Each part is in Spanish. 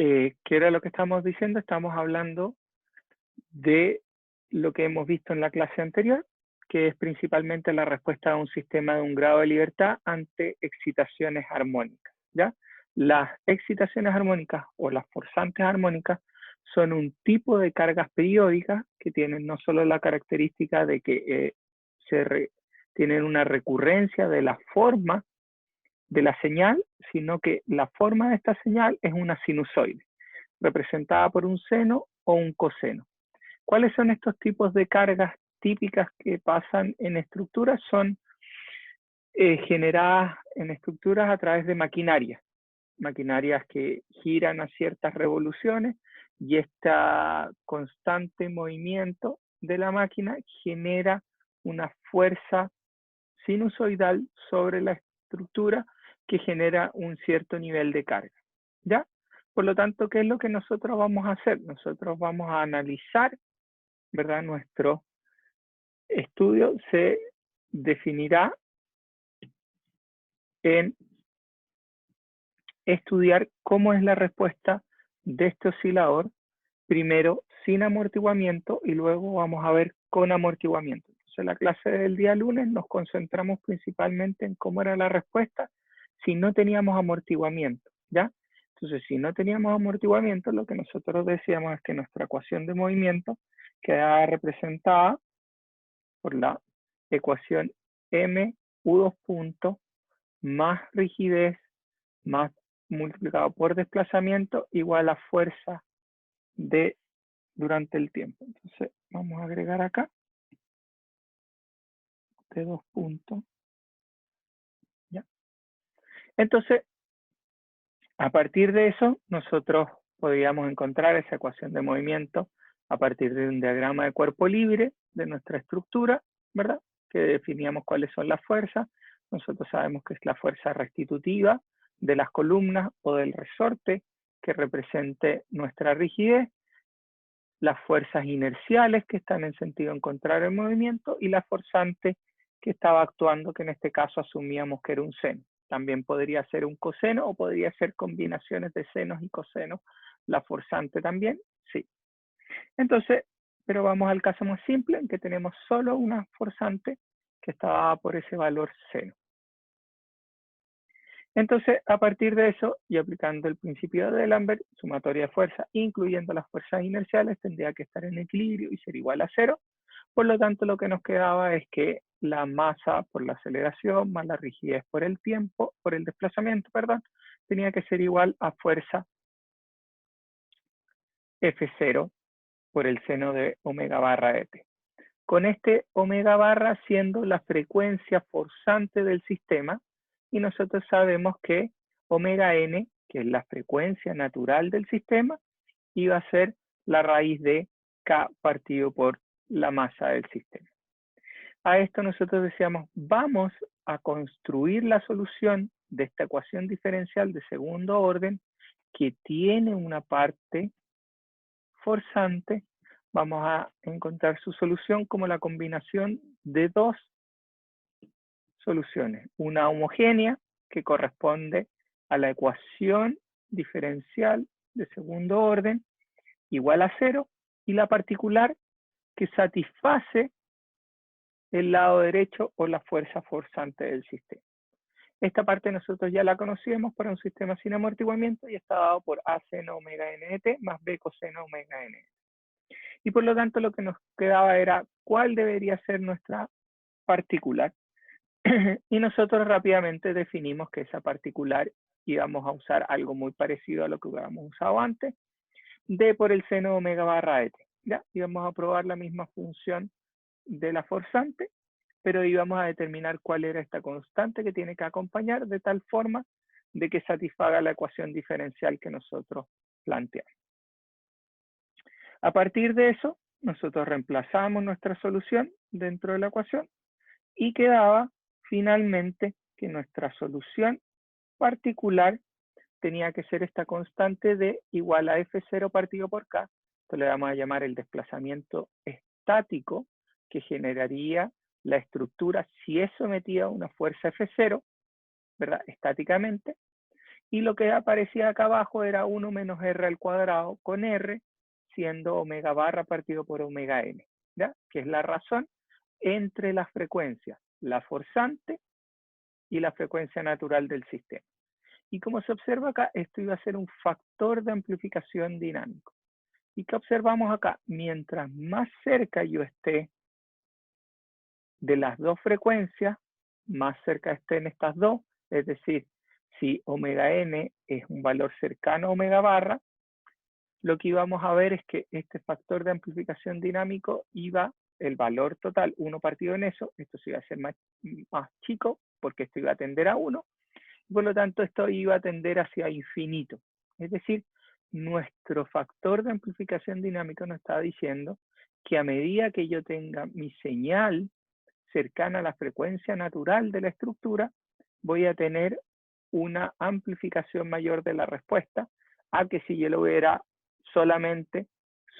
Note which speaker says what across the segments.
Speaker 1: ¿qué era lo que estamos diciendo? Estamos hablando de lo que hemos visto en la clase anterior, que es principalmente la respuesta a un sistema de un grado de libertad ante excitaciones armónicas, ¿ya? Las excitaciones armónicas o las forzantes armónicas son un tipo de cargas periódicas que tienen no solo la característica de que tienen una recurrencia de la forma de la señal, sino que la forma de esta señal es una sinusoide, representada por un seno o un coseno. ¿Cuáles son estos tipos de cargas típicas que pasan en estructuras? Son generadas en estructuras a través de maquinarias que giran a ciertas revoluciones, y este constante movimiento de la máquina genera una fuerza sinusoidal sobre la estructura que genera un cierto nivel de carga, ¿ya? Por lo tanto, ¿qué es lo que nosotros vamos a hacer? Nosotros vamos a analizar, ¿verdad? Nuestro estudio se definirá en estudiar cómo es la respuesta de este oscilador, primero sin amortiguamiento y luego vamos a ver con amortiguamiento. Entonces, en la clase del día lunes nos concentramos principalmente en cómo era la respuesta si no teníamos amortiguamiento, ¿ya? Entonces, si no teníamos amortiguamiento, lo que nosotros decíamos es que nuestra ecuación de movimiento quedaba representada por la ecuación M U2 puntos más rigidez más multiplicado por desplazamiento igual a fuerza de durante el tiempo. Entonces vamos a agregar acá de 2 puntos. ¿Ya? Entonces, a partir de eso, nosotros podríamos encontrar esa ecuación de movimiento a partir de un diagrama de cuerpo libre de nuestra estructura, ¿verdad? Que definíamos cuáles son las fuerzas. Nosotros sabemos que es la fuerza restitutiva de las columnas o del resorte que represente nuestra rigidez, las fuerzas inerciales que están en sentido contrario al movimiento y la forzante que estaba actuando, que en este caso asumíamos que era un seno. También podría ser un coseno o podría ser combinaciones de senos y cosenos. La forzante también, sí. Entonces, pero vamos al caso más simple, en que tenemos solo una forzante que está por ese valor seno. Entonces, a partir de eso, y aplicando el principio de D'Alembert, sumatoria de fuerza, incluyendo las fuerzas inerciales, tendría que estar en equilibrio y ser igual a 0. Por lo tanto, lo que nos quedaba es que la masa por la aceleración más la rigidez por el tiempo, por el desplazamiento, perdón, tenía que ser igual a fuerza F0 por el seno de omega barra de t. Con este omega barra siendo la frecuencia forzante del sistema, y nosotros sabemos que omega n, que es la frecuencia natural del sistema, iba a ser la raíz de k partido por la masa del sistema. A esto nosotros decíamos, vamos a construir la solución de esta ecuación diferencial de segundo orden que tiene una parte forzante. Vamos a encontrar su solución como la combinación de dos soluciones. Una homogénea, que corresponde a la ecuación diferencial de segundo orden, igual a 0, y la particular, que satisface el lado derecho o la fuerza forzante del sistema. Esta parte nosotros ya la conocíamos para un sistema sin amortiguamiento y está dado por A seno omega n de t más B coseno omega n. Y por lo tanto lo que nos quedaba era cuál debería ser nuestra particular. Y nosotros rápidamente definimos que esa particular íbamos a usar algo muy parecido a lo que hubiéramos usado antes, D por el seno omega barra de t. ¿Ya? Íbamos a probar la misma función de la forzante, pero íbamos a determinar cuál era esta constante que tiene que acompañar de tal forma de que satisfaga la ecuación diferencial que nosotros planteamos. A partir de eso, nosotros reemplazamos nuestra solución dentro de la ecuación y quedaba finalmente que nuestra solución particular tenía que ser esta constante de igual a F0 partido por K. Esto le vamos a llamar el desplazamiento estático que generaría la estructura si es sometida a una fuerza F0, ¿verdad? Estáticamente. Y lo que aparecía acá abajo era 1 menos r al cuadrado con r, siendo omega barra partido por omega n, ¿ya? Que es la razón entre las frecuencias, la forzante y la frecuencia natural del sistema. Y como se observa acá, esto iba a ser un factor de amplificación dinámico. ¿Y qué observamos acá? Mientras más cerca yo esté de las dos frecuencias, más cerca estén estas dos, es decir, si omega n es un valor cercano a omega barra, lo que íbamos a ver es que este factor de amplificación dinámico iba, el valor total, 1 partido en eso, esto se iba a hacer más chico, porque esto iba a tender a 1, por lo tanto esto iba a tender hacia infinito. Es decir, nuestro factor de amplificación dinámico nos está diciendo que a medida que yo tenga mi señal cercana a la frecuencia natural de la estructura, voy a tener una amplificación mayor de la respuesta a que si yo lo hubiera solamente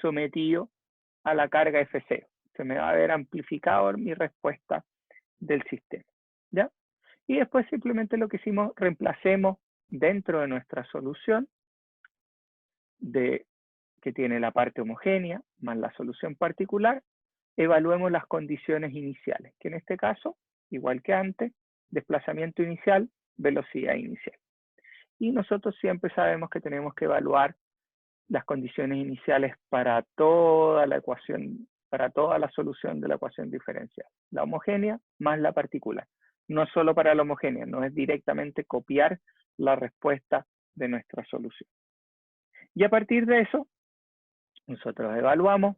Speaker 1: sometido a la carga F0. Se me va a ver amplificado mi respuesta del sistema, ¿ya? Y después simplemente lo que hicimos, reemplacemos dentro de nuestra solución que tiene la parte homogénea más la solución particular, evaluemos las condiciones iniciales, que en este caso, igual que antes, desplazamiento inicial, velocidad inicial. Y nosotros siempre sabemos que tenemos que evaluar las condiciones iniciales para toda la ecuación, para toda la solución de la ecuación diferencial. La homogénea más la particular. No solo para la homogénea, no es directamente copiar la respuesta de nuestra solución. Y a partir de eso, nosotros evaluamos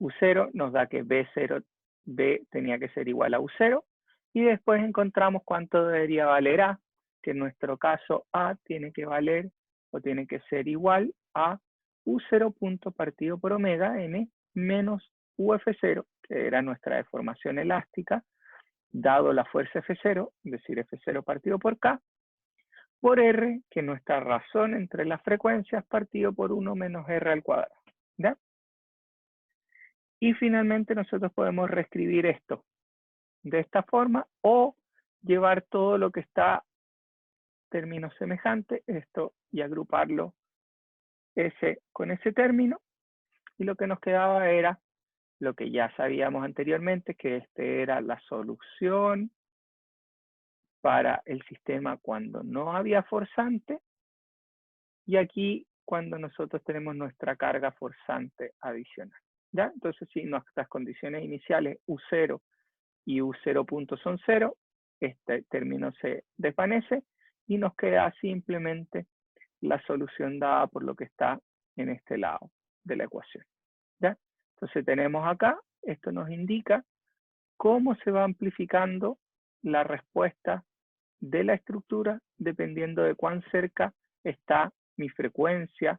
Speaker 1: U0, nos da que B tenía que ser igual a U0, y después encontramos cuánto debería valer A, que en nuestro caso A tiene que valer o tiene que ser igual a U0 punto partido por omega n menos UF0, que era nuestra deformación elástica, dado la fuerza F0, es decir, F0 partido por K, por R, que es nuestra razón entre las frecuencias, partido por 1 menos R al cuadrado, ¿ya? Y finalmente nosotros podemos reescribir esto de esta forma o llevar todo lo que está términos semejantes, esto, y agruparlo ese con ese término, y lo que nos quedaba era lo que ya sabíamos anteriormente, que este era la solución para el sistema cuando no había forzante, y aquí cuando nosotros tenemos nuestra carga forzante adicional, ¿ya? Entonces, si nuestras condiciones iniciales U0 y U0 punto son 0, este término se desvanece y nos queda simplemente la solución dada por lo que está en este lado de la ecuación, ¿ya? Entonces tenemos acá, esto nos indica cómo se va amplificando la respuesta de la estructura dependiendo de cuán cerca está mi frecuencia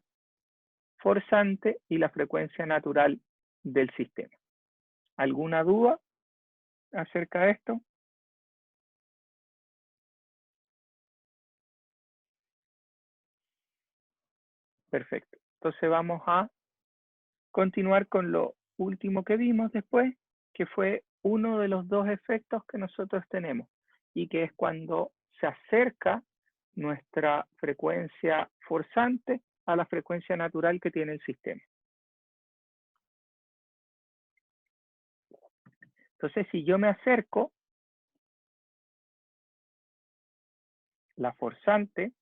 Speaker 1: forzante y la frecuencia natural del sistema. ¿Alguna duda acerca de esto? Perfecto. Entonces vamos a continuar con lo último que vimos después, que fue uno de los dos efectos que nosotros tenemos, y que es cuando se acerca nuestra frecuencia forzante a la frecuencia natural que tiene el sistema. Entonces, si yo me acerco, la forzante,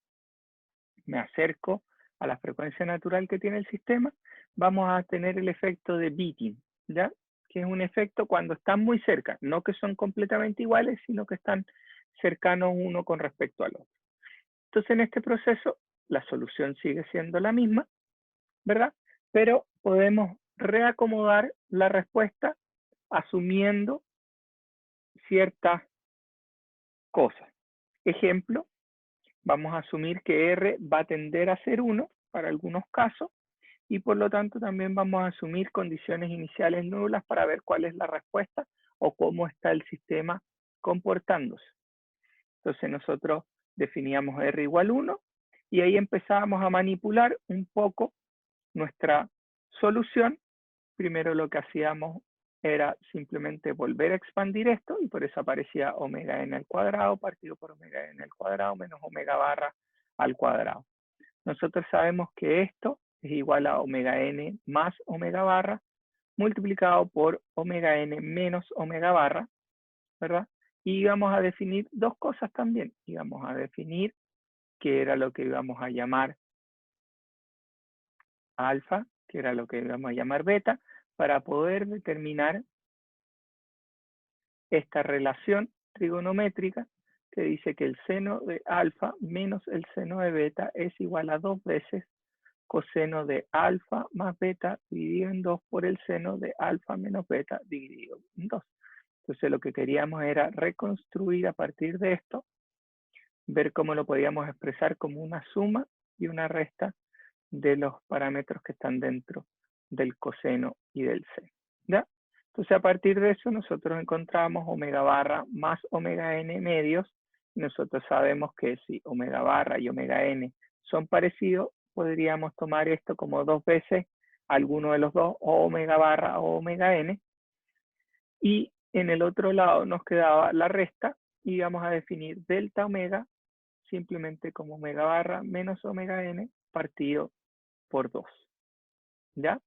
Speaker 1: me acerco a la frecuencia natural que tiene el sistema, vamos a tener el efecto de beating, ¿ya? Que es un efecto cuando están muy cerca, no que son completamente iguales, sino que están cercanos uno con respecto al otro. Entonces, en este proceso, la solución sigue siendo la misma, ¿verdad? Pero podemos reacomodar la respuesta asumiendo ciertas cosas. Ejemplo, vamos a asumir que R va a tender a ser 1 para algunos casos, y por lo tanto también vamos a asumir condiciones iniciales nulas para ver cuál es la respuesta o cómo está el sistema comportándose. Entonces nosotros definíamos R igual 1 y ahí empezábamos a manipular un poco nuestra solución. Primero lo que hacíamos era simplemente volver a expandir esto, y por eso aparecía omega n al cuadrado partido por omega n al cuadrado menos omega barra al cuadrado. Nosotros sabemos que esto es igual a omega n más omega barra multiplicado por omega n menos omega barra, ¿verdad? Y vamos a definir dos cosas también. Y vamos a definir qué era lo que íbamos a llamar alfa, que era lo que íbamos a llamar beta, para poder determinar esta relación trigonométrica que dice que el seno de alfa menos el seno de beta es igual a 2 veces coseno de alfa más beta dividido en 2 por el seno de alfa menos beta dividido en 2. Entonces lo que queríamos era reconstruir a partir de esto, ver cómo lo podíamos expresar como una suma y una resta de los parámetros que están dentro del coseno y del seno, ¿ya? Entonces a partir de eso nosotros encontramos omega barra más omega n medios. Y nosotros sabemos que si omega barra y omega n son parecidos, podríamos tomar esto como 2 veces alguno de los dos, o omega barra o omega n. Y en el otro lado nos quedaba la resta y íbamos a definir delta omega simplemente como omega barra menos omega n partido por 2, ¿ya?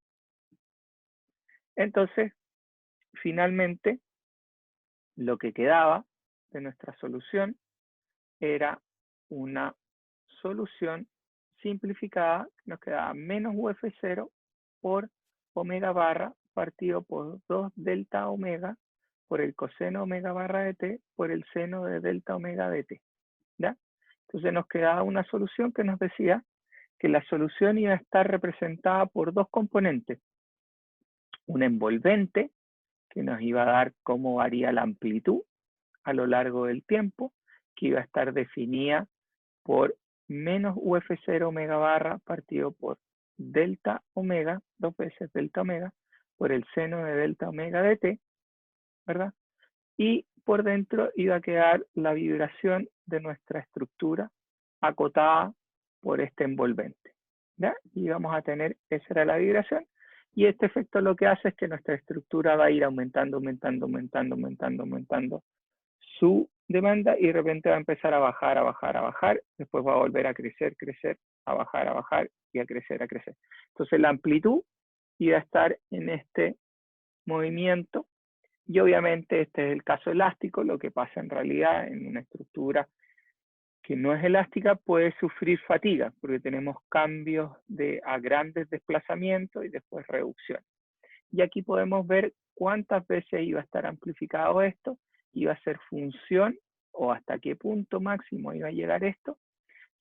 Speaker 1: Entonces, finalmente, lo que quedaba de nuestra solución era una solución simplificada, que nos quedaba menos UF0 por omega barra partido por 2 delta omega por el coseno omega barra de t por el seno de delta omega de t, ¿ya? Entonces nos quedaba una solución que nos decía que la solución iba a estar representada por dos componentes. Un envolvente, que nos iba a dar cómo varía la amplitud a lo largo del tiempo, que iba a estar definida por menos UF0 omega barra partido por delta omega, 2 veces delta omega, por el seno de delta omega de t, ¿verdad? Y por dentro iba a quedar la vibración de nuestra estructura acotada por este envolvente, ¿ya? Y vamos a tener, esa era la vibración, y este efecto lo que hace es que nuestra estructura va a ir aumentando su demanda y de repente va a empezar a bajar, después va a volver a crecer, a bajar y a crecer. Entonces la amplitud iba a estar en este movimiento y obviamente este es el caso elástico. Lo que pasa en realidad en una estructura que no es elástica puede sufrir fatiga porque tenemos cambios a grandes desplazamientos y después reducción. Y aquí podemos ver cuántas veces iba a estar amplificado esto, iba a ser función o hasta qué punto máximo iba a llegar esto,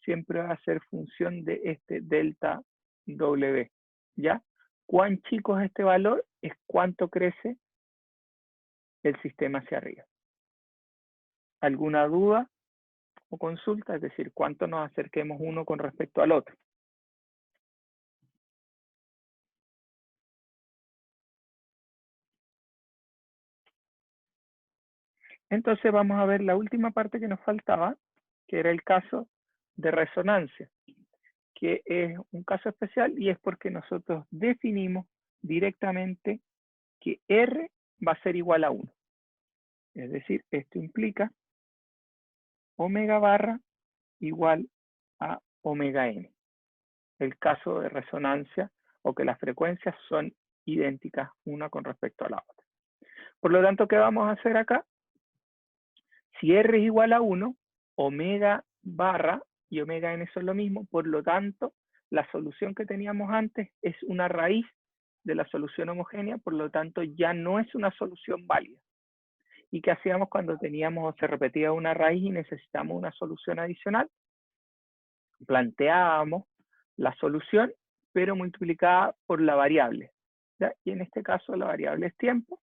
Speaker 1: siempre va a ser función de este delta W, ¿ya? Cuán chico es este valor es cuánto crece el sistema hacia arriba. ¿Alguna duda o consulta? Es decir, cuánto nos acerquemos uno con respecto al otro. Entonces vamos a ver la última parte que nos faltaba, que era el caso de resonancia, que es un caso especial y es porque nosotros definimos directamente que R va a ser igual a 1. Es decir, esto implica omega barra igual a omega n. El caso de resonancia o que las frecuencias son idénticas una con respecto a la otra. Por lo tanto, ¿qué vamos a hacer acá? Si R es igual a 1, omega barra y omega n son lo mismo, por lo tanto, la solución que teníamos antes es una raíz de la solución homogénea, por lo tanto, ya no es una solución válida. ¿Y qué hacíamos cuando teníamos o se repetía una raíz y necesitamos una solución adicional? Planteábamos la solución, pero multiplicada por la variable, ¿ya? Y en este caso la variable es tiempo,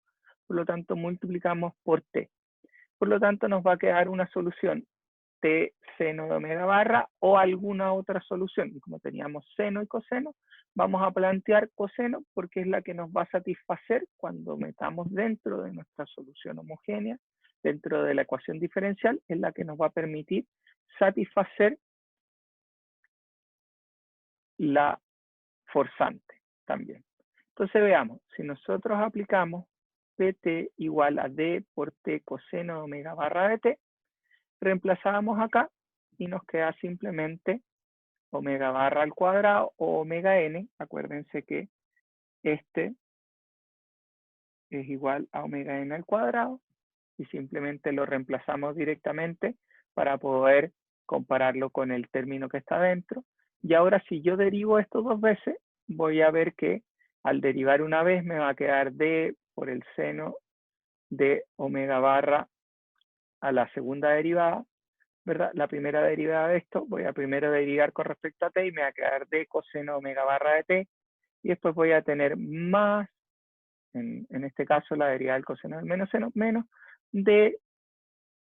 Speaker 1: por lo tanto multiplicamos por t. Por lo tanto nos va a quedar una solución t seno de omega barra o alguna otra solución. Y como teníamos seno y coseno, vamos a plantear coseno porque es la que nos va a satisfacer cuando metamos dentro de nuestra solución homogénea, dentro de la ecuación diferencial, es la que nos va a permitir satisfacer la forzante también. Entonces veamos, si nosotros aplicamos pt igual a d por t coseno de omega barra de t, reemplazamos acá y nos queda simplemente omega barra al cuadrado o omega n. Acuérdense que este es igual a omega n al cuadrado y simplemente lo reemplazamos directamente para poder compararlo con el término que está dentro. Y ahora si yo derivo esto dos veces, voy a ver que al derivar una vez me va a quedar d por el seno de omega barra a la segunda derivada, ¿verdad? La primera derivada de esto, voy a primero derivar con respecto a t y me va a quedar d coseno omega barra de t, y después voy a tener más, en este caso la derivada del coseno del menos seno, menos de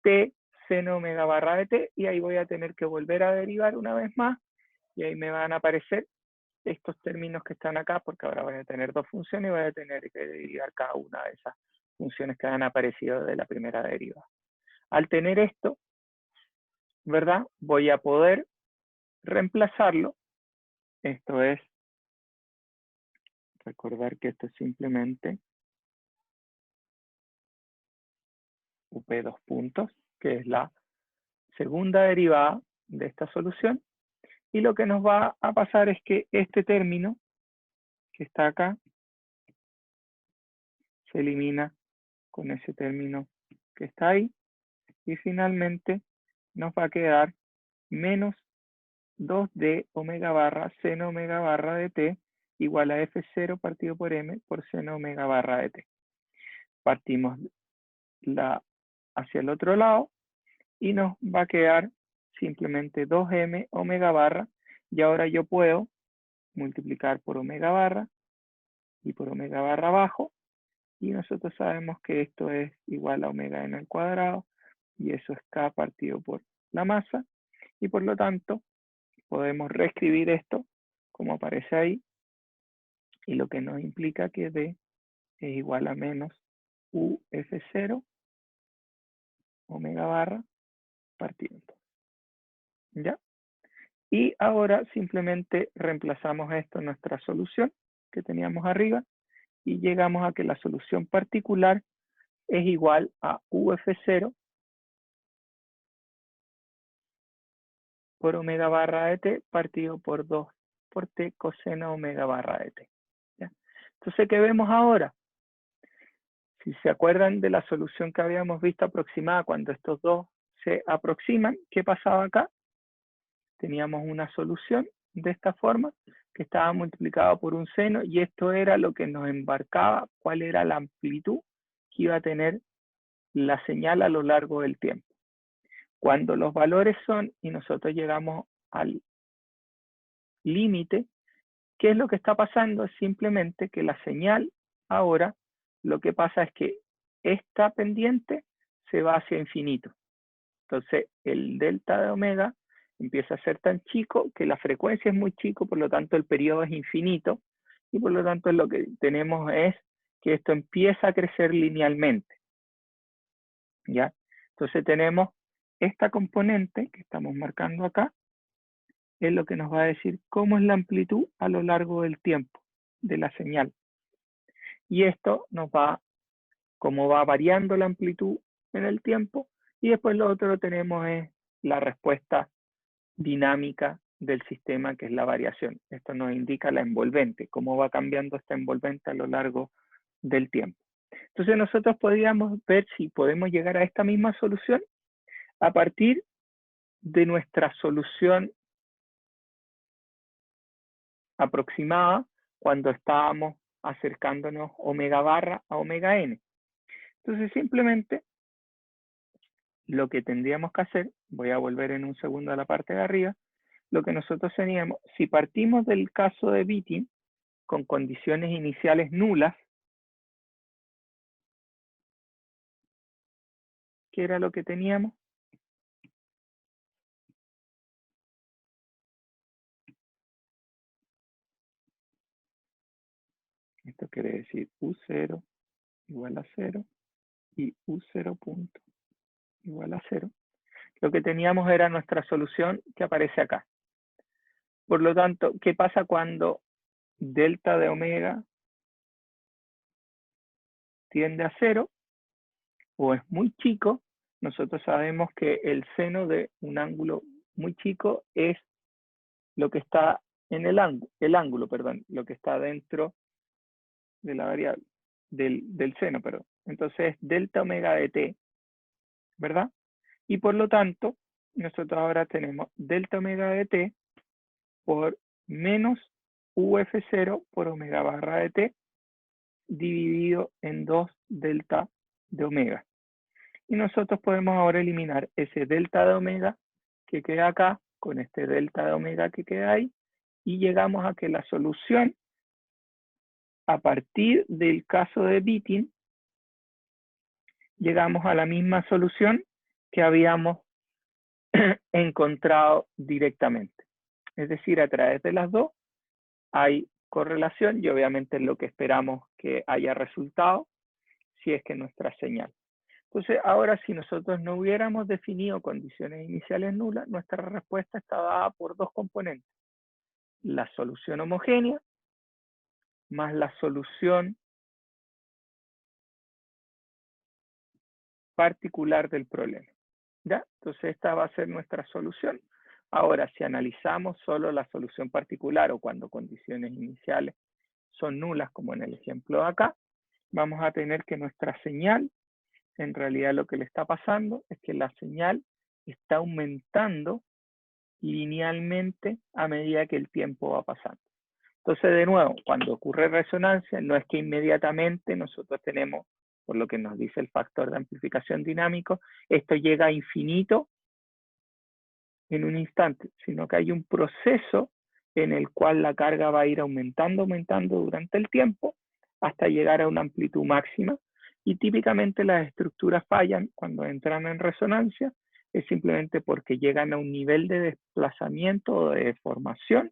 Speaker 1: t seno omega barra de t, y ahí voy a tener que volver a derivar una vez más, y ahí me van a aparecer estos términos que están acá, porque ahora voy a tener dos funciones y voy a tener que derivar cada una de esas funciones que han aparecido de la primera derivada. Al tener esto, ¿verdad? Voy a poder reemplazarlo. Esto es, recordar que esto es simplemente UP dos puntos, que es la segunda derivada de esta solución. Y lo que nos va a pasar es que este término que está acá se elimina con ese término que está ahí. Y finalmente nos va a quedar menos 2d omega barra seno omega barra de t igual a f0 partido por m por seno omega barra de t. Partimos hacia el otro lado y nos va a quedar simplemente 2m omega barra, y ahora yo puedo multiplicar por omega barra y por omega barra abajo, y nosotros sabemos que esto es igual a omega n al cuadrado, y eso es k partido por la masa, y por lo tanto podemos reescribir esto como aparece ahí, y lo que nos implica que d es igual a menos uf0 omega barra partido. ¿Ya? Y ahora simplemente reemplazamos esto en nuestra solución que teníamos arriba y llegamos a que la solución particular es igual a uf0 por omega barra de t partido por 2 por t coseno omega barra de t. ¿Ya? Entonces, ¿qué vemos ahora? Si se acuerdan de la solución que habíamos visto aproximada cuando estos dos se aproximan, ¿qué pasaba acá? Teníamos una solución de esta forma que estaba multiplicada por un seno, y esto era lo que nos embarcaba cuál era la amplitud que iba a tener la señal a lo largo del tiempo. Cuando los valores son y nosotros llegamos al límite, ¿qué es lo que está pasando? Es simplemente que la señal ahora, lo que pasa es que esta pendiente se va hacia infinito. Entonces el delta de omega empieza a ser tan chico que la frecuencia es muy chico, por lo tanto el periodo es infinito, y por lo tanto lo que tenemos es que esto empieza a crecer linealmente. ¿Ya? Entonces tenemos esta componente que estamos marcando acá, es lo que nos va a decir cómo es la amplitud a lo largo del tiempo de la señal. Y esto nos va, cómo va variando la amplitud en el tiempo, y después lo otro que tenemos es la respuesta dinámica del sistema, que es la variación. Esto nos indica la envolvente, cómo va cambiando esta envolvente a lo largo del tiempo. Entonces nosotros podríamos ver si podemos llegar a esta misma solución a partir de nuestra solución aproximada cuando estábamos acercándonos omega barra a omega n. Entonces simplemente lo que tendríamos que hacer, voy a volver en un segundo a la parte de arriba, lo que nosotros teníamos, si partimos del caso de Witting con condiciones iniciales nulas, ¿qué era lo que teníamos? Esto quiere decir U0 igual a 0 y U0 punto igual a 0. Lo que teníamos era nuestra solución que aparece acá. Por lo tanto, ¿qué pasa cuando delta de omega tiende a 0 o es muy chico? Nosotros sabemos que el seno de un ángulo muy chico es lo que está en el ángulo, perdón, lo que está dentro de la variable, del seno, perdón. Entonces es delta omega de t, ¿verdad? Y por lo tanto, nosotros ahora tenemos delta omega de t por menos UF0 por omega barra de t dividido en 2 delta de omega. Y nosotros podemos ahora eliminar ese delta de omega que queda acá con este delta de omega que queda ahí y llegamos a que la solución a partir del caso de Witting llegamos a la misma solución que habíamos encontrado directamente. Es decir, a través de las dos hay correlación y obviamente es lo que esperamos que haya resultado si es que nuestra señal. Entonces, ahora si nosotros no hubiéramos definido condiciones iniciales nulas, nuestra respuesta está dada por dos componentes. La solución homogénea más la solución particular del problema. ¿Ya? Entonces, esta va a ser nuestra solución. Ahora, si analizamos solo la solución particular o cuando condiciones iniciales son nulas, como en el ejemplo de acá, vamos a tener que nuestra señal, en realidad lo que le está pasando es que la señal está aumentando linealmente a medida que el tiempo va pasando. Entonces, de nuevo, cuando ocurre resonancia, no es que inmediatamente nosotros tenemos, por lo que nos dice el factor de amplificación dinámico, esto llega a infinito en un instante, sino que hay un proceso en el cual la carga va a ir aumentando durante el tiempo hasta llegar a una amplitud máxima. Y típicamente las estructuras fallan cuando entran en resonancia, es simplemente porque llegan a un nivel de desplazamiento o de deformación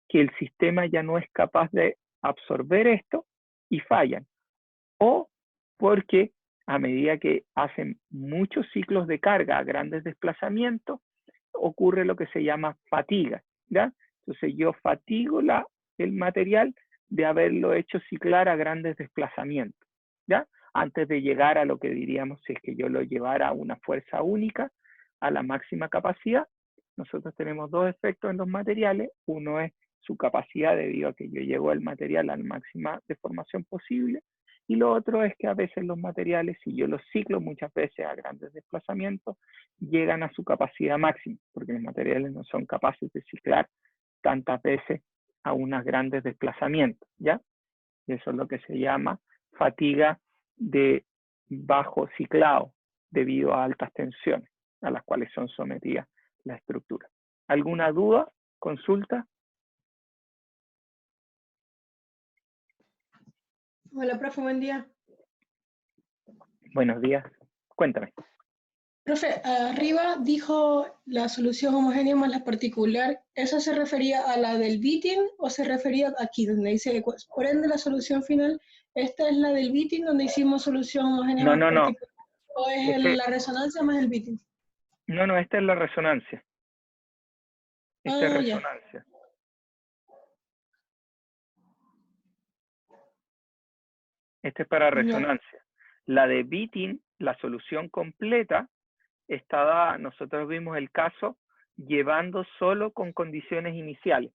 Speaker 1: que el sistema ya no es capaz de absorber esto y fallan. O porque a medida que hacen muchos ciclos de carga a grandes desplazamientos, ocurre lo que se llama fatiga, ¿ya? Entonces yo fatigo el material de haberlo hecho ciclar a grandes desplazamientos, ¿ya? Antes de llegar a lo que diríamos si es que yo lo llevara a una fuerza única, a la máxima capacidad. Nosotros tenemos dos efectos en los materiales. Uno es su capacidad debido a que yo llevo el material a la máxima deformación posible. Y lo otro es que a veces los materiales, si yo los ciclo muchas veces a grandes desplazamientos, llegan a su capacidad máxima, porque los materiales no son capaces de ciclar tantas veces a unos grandes desplazamientos, ¿ya? Y eso es lo que se llama fatiga de bajo ciclado debido a altas tensiones a las cuales son sometidas las estructuras. ¿Alguna duda? ¿Consulta?
Speaker 2: Hola, profe, buen día.
Speaker 1: Buenos días. Cuéntame.
Speaker 2: Profe, arriba dijo la solución homogénea más la particular. ¿Eso se refería a la del Witting o se refería aquí donde dice, por ende, la solución final, esta es la del Witting donde hicimos solución homogénea más particular? ¿O es la resonancia más el Witting?
Speaker 1: No, esta es la resonancia. Esta es
Speaker 2: Ya.
Speaker 1: resonancia. Este es para resonancia. La de Witting, la solución completa, está dada, nosotros vimos el caso llevando solo con condiciones iniciales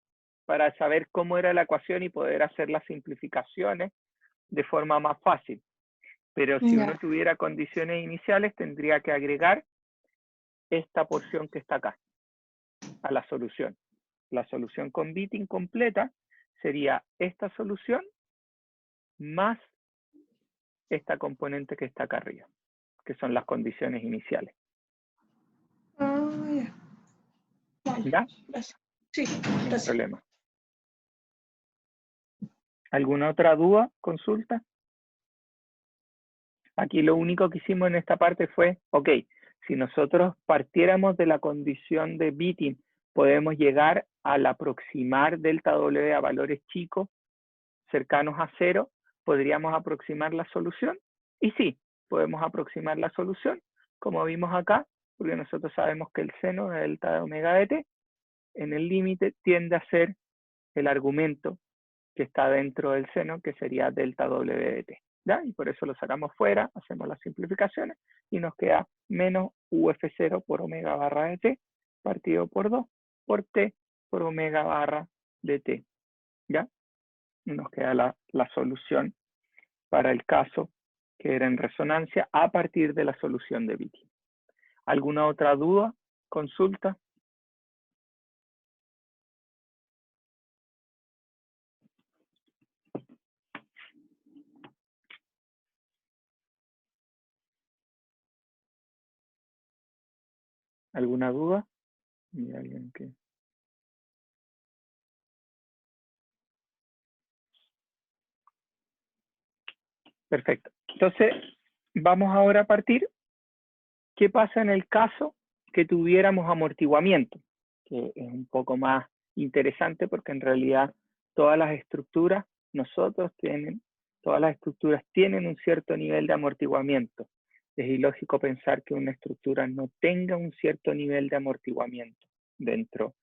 Speaker 1: para saber cómo era la ecuación y poder hacer las simplificaciones de forma más fácil. Pero si uno tuviera condiciones iniciales, tendría que agregar esta porción que está acá a la solución. La solución con Witting completa sería esta solución más esta componente que está acá arriba, que son las condiciones iniciales. ¿Ya?
Speaker 2: Gracias. Sí,
Speaker 1: Sin
Speaker 2: gracias.
Speaker 1: problema. ¿Alguna otra duda, consulta? Aquí lo único que hicimos en esta parte fue, ok, si nosotros partiéramos de la condición de Witting, podemos llegar al aproximar delta W a valores chicos cercanos a cero, ¿podríamos aproximar la solución? Y sí, podemos aproximar la solución, como vimos acá, porque nosotros sabemos que el seno de delta de omega de t en el límite tiende a ser el argumento que está dentro del seno, que sería delta W de t. ¿Ya? Y por eso lo sacamos fuera, hacemos las simplificaciones y nos queda menos UF0 por omega barra de t partido por 2 por t por omega barra de t, ¿ya? Y nos queda la solución para el caso que era en resonancia a partir de la solución de Vitti. ¿Alguna otra duda? ¿Consulta? ¿Alguna duda? ¿Y alguien que... Perfecto. Entonces, vamos ahora a partir. ¿Qué pasa en el caso que tuviéramos amortiguamiento? Que es un poco más interesante porque en realidad todas las estructuras tienen un cierto nivel de amortiguamiento. Es ilógico pensar que una estructura no tenga un cierto nivel de amortiguamiento dentro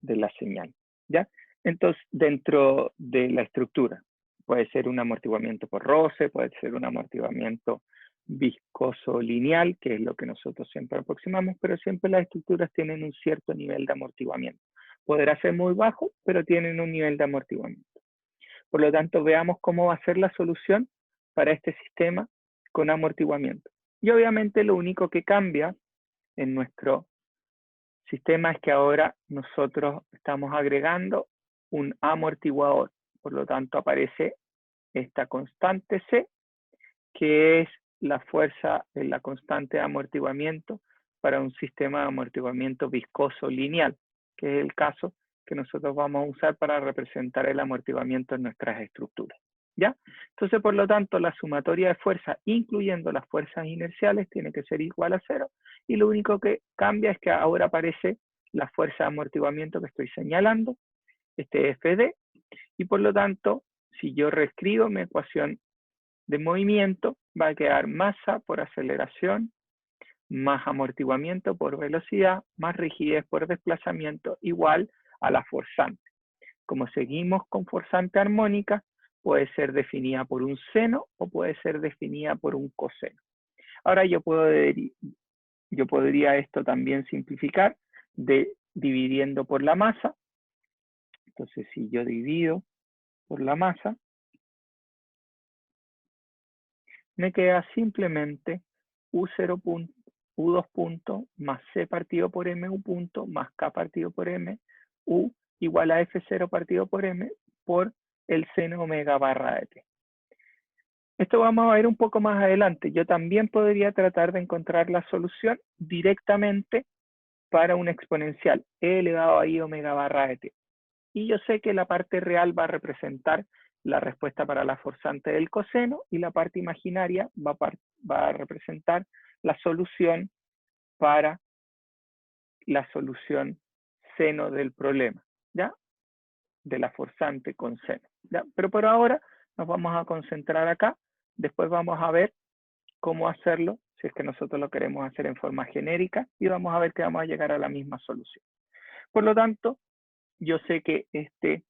Speaker 1: de la señal, ¿ya? Entonces, dentro de la estructura, puede ser un amortiguamiento por roce, puede ser un amortiguamiento viscoso lineal, que es lo que nosotros siempre aproximamos, pero siempre las estructuras tienen un cierto nivel de amortiguamiento. Podrá ser muy bajo, pero tienen un nivel de amortiguamiento. Por lo tanto, veamos cómo va a ser la solución para este sistema con amortiguamiento. Y obviamente lo único que cambia en nuestro sistema es que ahora nosotros estamos agregando un amortiguador. Por lo tanto, aparece esta constante C, que es la fuerza de la constante de amortiguamiento para un sistema de amortiguamiento viscoso lineal, que es el caso que nosotros vamos a usar para representar el amortiguamiento en nuestras estructuras, ¿ya? Entonces, por lo tanto, la sumatoria de fuerzas, incluyendo las fuerzas inerciales, tiene que ser igual a 0, y lo único que cambia es que ahora aparece la fuerza de amortiguamiento que estoy señalando, este FD, y por lo tanto, si yo reescribo mi ecuación de movimiento, va a quedar masa por aceleración, más amortiguamiento por velocidad, más rigidez por desplazamiento, igual a la forzante. Como seguimos con forzante armónica, puede ser definida por un seno o puede ser definida por un coseno. Ahora yo podría esto también simplificar dividiendo por la masa. Entonces, si yo divido por la masa, me queda simplemente U0 punto, U2 punto más C partido por M U punto más K partido por M U igual a F0 partido por M por el seno omega barra de T. Esto vamos a ver un poco más adelante. Yo también podría tratar de encontrar la solución directamente para un exponencial E elevado a I omega barra de T. Y yo sé que la parte real va a representar la respuesta para la forzante del coseno y la parte imaginaria va a representar la solución para la solución seno del problema, ¿ya? De la forzante con seno, ¿ya? Pero por ahora nos vamos a concentrar acá. Después vamos a ver cómo hacerlo, si es que nosotros lo queremos hacer en forma genérica, y vamos a ver que vamos a llegar a la misma solución. Por lo tanto, yo sé que este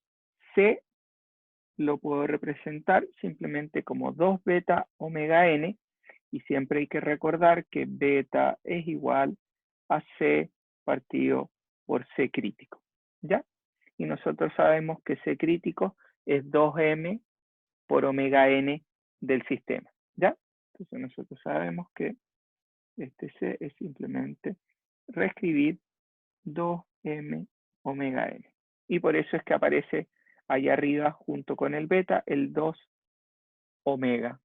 Speaker 1: C lo puedo representar simplemente como 2 beta omega n, y siempre hay que recordar que beta es igual a C partido por C crítico, ¿ya? Y nosotros sabemos que C crítico es 2m por omega n del sistema, ¿ya? Entonces nosotros sabemos que este C es simplemente reescribir 2m omega n. Y por eso es que aparece ahí arriba junto con el beta el 2 omega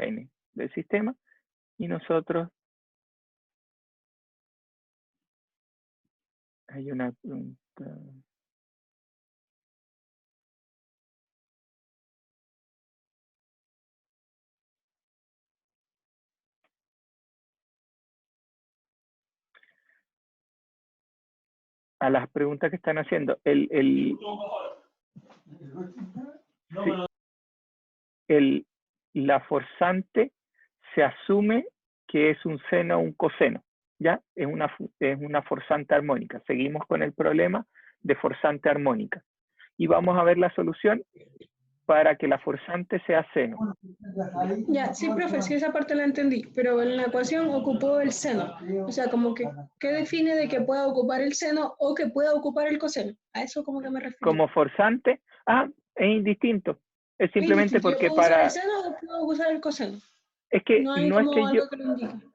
Speaker 1: n del sistema. Y nosotros, hay una pregunta. A las preguntas que están haciendo, la forzante se asume que es un seno o un coseno, ¿ya? Es una forzante armónica. Seguimos con el problema de forzante armónica. Y vamos a ver la solución para que la forzante sea seno.
Speaker 2: Ya, sí, profe, sí, esa parte la entendí, pero en la ecuación ocupó el seno. O sea, como que, ¿qué define de que pueda ocupar el seno o que pueda ocupar el coseno? A eso como que me refiero.
Speaker 1: Como forzante, es indistinto. Es
Speaker 2: Es
Speaker 1: simplemente
Speaker 2: indistinto. ¿Yo
Speaker 1: porque
Speaker 2: puedo usar el seno o puedo usar el coseno?
Speaker 1: es que
Speaker 2: No hay
Speaker 1: no es
Speaker 2: como
Speaker 1: que yo,
Speaker 2: algo que lo indique.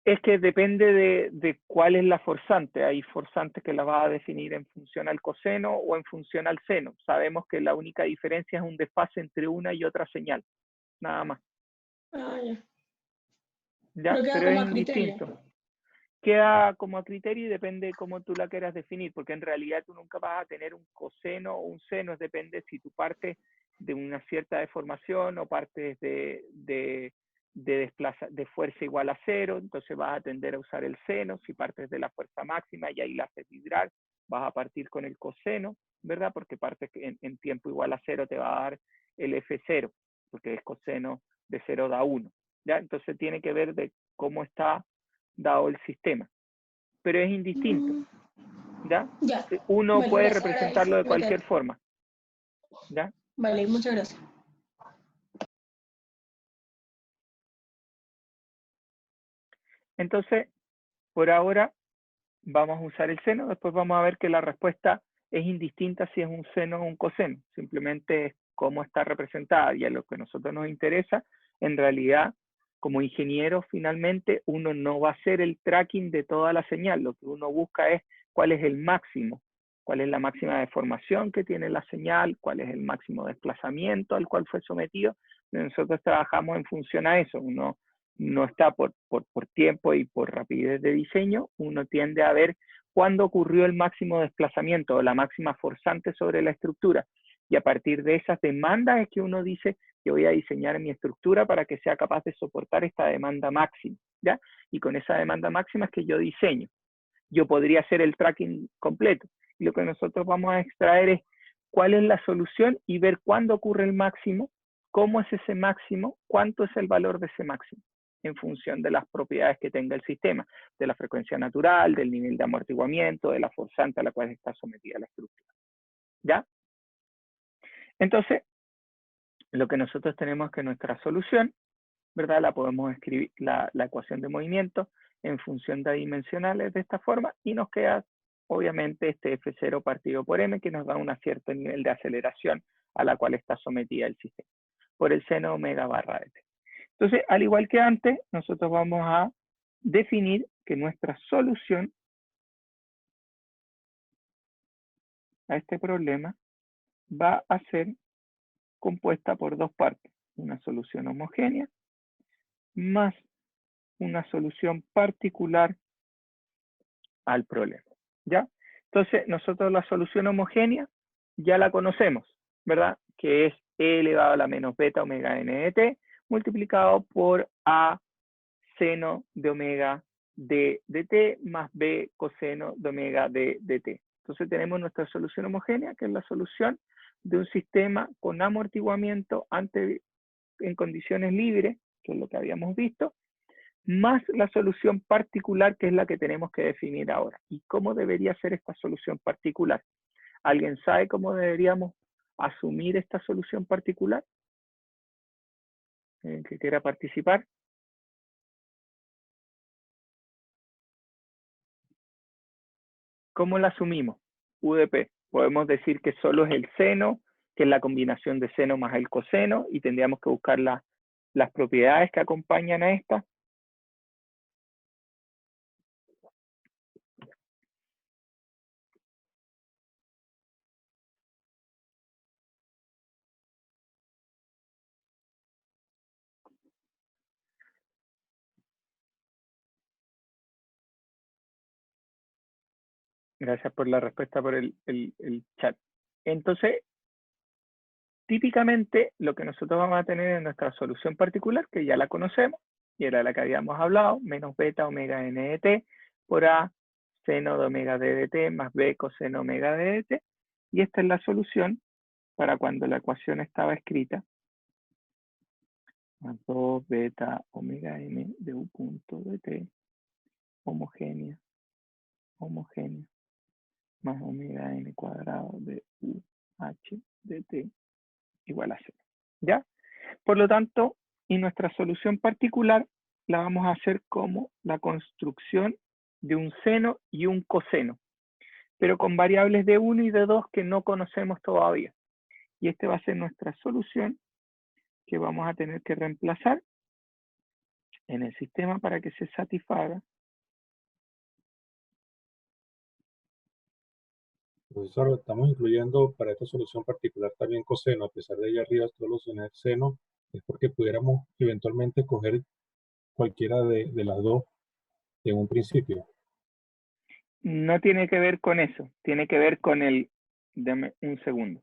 Speaker 1: es que depende de cuál es la forzante. Hay forzantes que la vas a definir en función al coseno o en función al seno. Sabemos que la única diferencia es un desfase entre una y otra señal, nada más.
Speaker 2: Ah, ya.
Speaker 1: ¿Ya?
Speaker 2: Pero queda
Speaker 1: Pero es
Speaker 2: como a criterio.
Speaker 1: indistinto. Queda como a criterio y depende cómo tú la quieras definir, porque en realidad tú nunca vas a tener un coseno o un seno, depende si tú partes de una cierta deformación o partes de fuerza igual a cero, entonces vas a tender a usar el seno. Si partes de la fuerza máxima y ahí la haces vibrar, vas a partir con el coseno, ¿verdad? Porque partes en tiempo igual a cero te va a dar el F0, porque el coseno de 0 da 1, ¿ya? Entonces tiene que ver de cómo está dado el sistema, pero es indistinto, ¿ya?
Speaker 2: Ya.
Speaker 1: Uno
Speaker 2: Vale,
Speaker 1: puede
Speaker 2: gracias. Agradezco.
Speaker 1: representarlo de cualquier forma, ¿ya?
Speaker 2: Vale, muchas gracias.
Speaker 1: Entonces, por ahora vamos a usar el seno, después vamos a ver que la respuesta es indistinta si es un seno o un coseno, simplemente es cómo está representada, y a lo que a nosotros nos interesa, en realidad, como ingeniero, finalmente uno no va a hacer el tracking de toda la señal, lo que uno busca es cuál es el máximo, cuál es la máxima deformación que tiene la señal, cuál es el máximo desplazamiento al cual fue sometido. Nosotros trabajamos en función a eso, uno no está por tiempo y por rapidez de diseño, uno tiende a ver cuándo ocurrió el máximo desplazamiento o la máxima forzante sobre la estructura. Y a partir de esas demandas es que uno dice que voy a diseñar mi estructura para que sea capaz de soportar esta demanda máxima, ¿ya? Y con esa demanda máxima es que yo diseño. Yo podría hacer el tracking completo. Y lo que nosotros vamos a extraer es cuál es la solución y ver cuándo ocurre el máximo, cómo es ese máximo, cuánto es el valor de ese máximo, en función de las propiedades que tenga el sistema, de la frecuencia natural, del nivel de amortiguamiento, de la forzante a la cual está sometida la estructura. ¿Ya? Entonces, lo que nosotros tenemos que nuestra solución, ¿verdad? La podemos escribir, la ecuación de movimiento, en función de dimensionales de esta forma, y nos queda, obviamente, este F0 partido por M, que nos da un cierto nivel de aceleración a la cual está sometida el sistema, por el seno omega barra de t. Entonces, al igual que antes, nosotros vamos a definir que nuestra solución a este problema va a ser compuesta por dos partes, una solución homogénea más una solución particular al problema, ¿ya? Entonces, nosotros la solución homogénea ya la conocemos, ¿verdad? Que es E elevado a la menos beta omega n de t multiplicado por A seno de omega d de t más B coseno de omega d de t. Entonces tenemos nuestra solución homogénea, que es la solución de un sistema con amortiguamiento en condiciones libres, que es lo que habíamos visto, más la solución particular, que es la que tenemos que definir ahora. ¿Y cómo debería ser esta solución particular? ¿Alguien sabe cómo deberíamos asumir esta solución particular? ¿El que quiera participar? ¿Cómo la asumimos? UDP. Podemos decir que solo es el seno, que es la combinación de seno más el coseno, y tendríamos que buscar las propiedades que acompañan a esta. Gracias por la respuesta por el chat. Entonces, típicamente lo que nosotros vamos a tener en nuestra solución particular, que ya la conocemos, y era la que habíamos hablado, menos beta omega n de t por A seno de omega d de t más B coseno omega d de t. Y esta es la solución para cuando la ecuación estaba escrita, más 2 beta omega n de u punto de t homogénea, más omega n cuadrado de u h de t igual a 0. Por lo tanto, y nuestra solución particular la vamos a hacer como la construcción de un seno y un coseno, pero con variables de 1 y de 2 que no conocemos todavía. Y esta va a ser nuestra solución que vamos a tener que reemplazar en el sistema para que se satisfaga.
Speaker 3: Profesor, estamos incluyendo para esta solución particular también coseno, a pesar de allá arriba solo tener seno, es porque pudiéramos eventualmente coger cualquiera de las dos en un principio.
Speaker 1: No tiene que ver con eso, tiene que ver con el... Dame un segundo.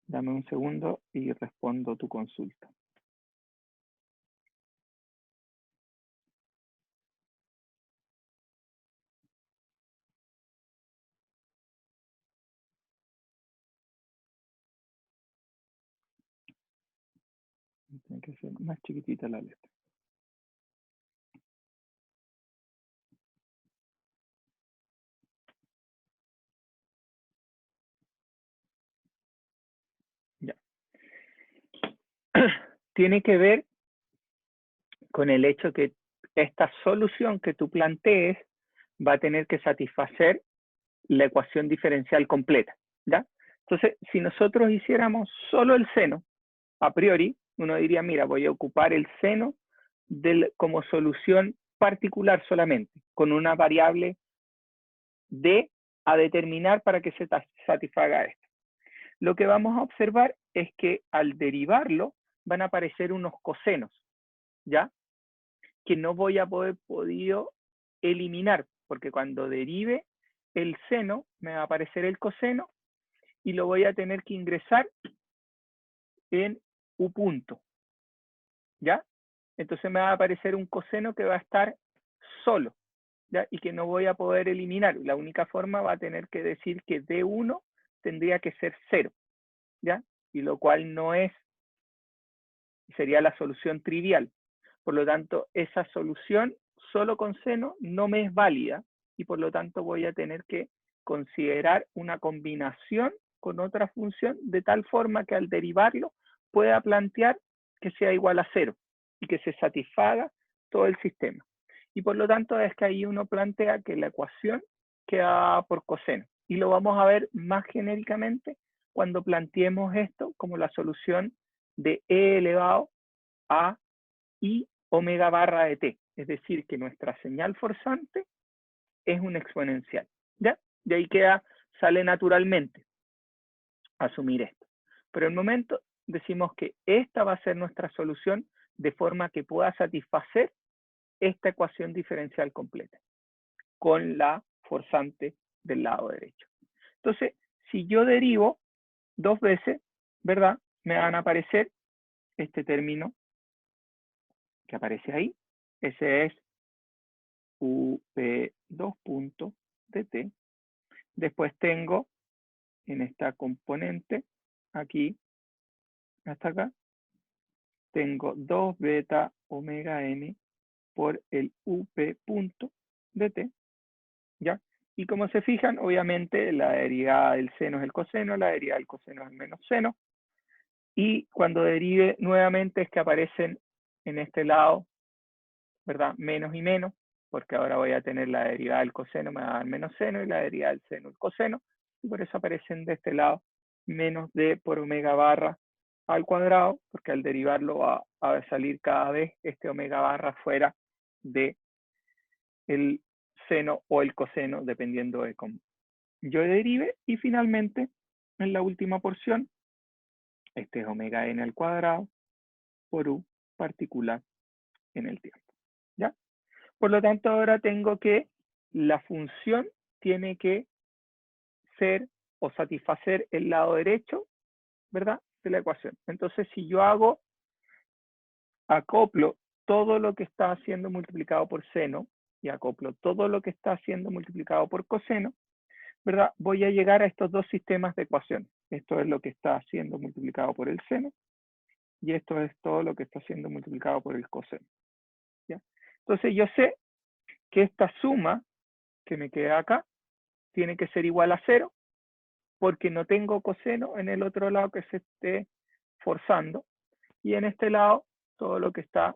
Speaker 1: Dame un segundo y respondo tu consulta. Tiene que ser más chiquitita la letra. Ya. Tiene que ver con el hecho que esta solución que tú plantees va a tener que satisfacer la ecuación diferencial completa, ¿ya? Entonces, si nosotros hiciéramos solo el seno, a priori, uno diría, mira, voy a ocupar el seno como solución particular solamente, con una variable d a determinar para que se satisfaga esto. Lo que vamos a observar es que al derivarlo van a aparecer unos cosenos, ¿ya? Que no voy a poder eliminar, porque cuando derive el seno me va a aparecer el coseno y lo voy a tener que ingresar en u punto, ¿ya? Entonces me va a aparecer un coseno que va a estar solo, ¿ya? Y que no voy a poder eliminar. La única forma va a tener que decir que D1 tendría que ser 0, ¿ya? Y lo cual no es, sería la solución trivial. Por lo tanto, esa solución solo con seno no me es válida y por lo tanto voy a tener que considerar una combinación con otra función de tal forma que al derivarlo pueda plantear que sea igual a 0 y que se satisfaga todo el sistema. Y por lo tanto es que ahí uno plantea que la ecuación queda por coseno. Y lo vamos a ver más genéricamente cuando planteemos esto como la solución de e elevado a i omega barra de t. Es decir, que nuestra señal forzante es un exponencial. ¿Ya? De ahí sale naturalmente asumir esto. Pero en el momento decimos que esta va a ser nuestra solución de forma que pueda satisfacer esta ecuación diferencial completa con la forzante del lado derecho. Entonces, si yo derivo 2 veces, ¿verdad? Me van a aparecer este término que aparece ahí. Ese es up2.dt. Después tengo en esta componente, aquí, hasta acá, tengo 2 beta omega n por el up.dt, ¿ya? Y como se fijan, obviamente la derivada del seno es el coseno, la derivada del coseno es el menos seno, y cuando derive nuevamente es que aparecen en este lado, ¿verdad? Menos y menos, porque ahora voy a tener la derivada del coseno, me va a dar menos seno, y la derivada del seno, el coseno, y por eso aparecen de este lado menos d por omega barra al cuadrado, porque al derivarlo va a salir cada vez este omega barra fuera de el seno o el coseno, dependiendo de cómo yo derive, y finalmente, en la última porción, este es omega n al cuadrado por u particular en el tiempo, ¿ya? Por lo tanto, ahora tengo que la función tiene que ser o satisfacer el lado derecho, ¿verdad? De la ecuación. Entonces, si yo acoplo todo lo que está siendo multiplicado por seno y acoplo todo lo que está siendo multiplicado por coseno, ¿verdad? Voy a llegar a estos dos sistemas de ecuaciones. Esto es lo que está siendo multiplicado por el seno y esto es todo lo que está siendo multiplicado por el coseno, ¿ya? Entonces yo sé que esta suma que me queda acá tiene que ser igual a 0, porque no tengo coseno en el otro lado que se esté forzando. Y en este lado, todo lo que está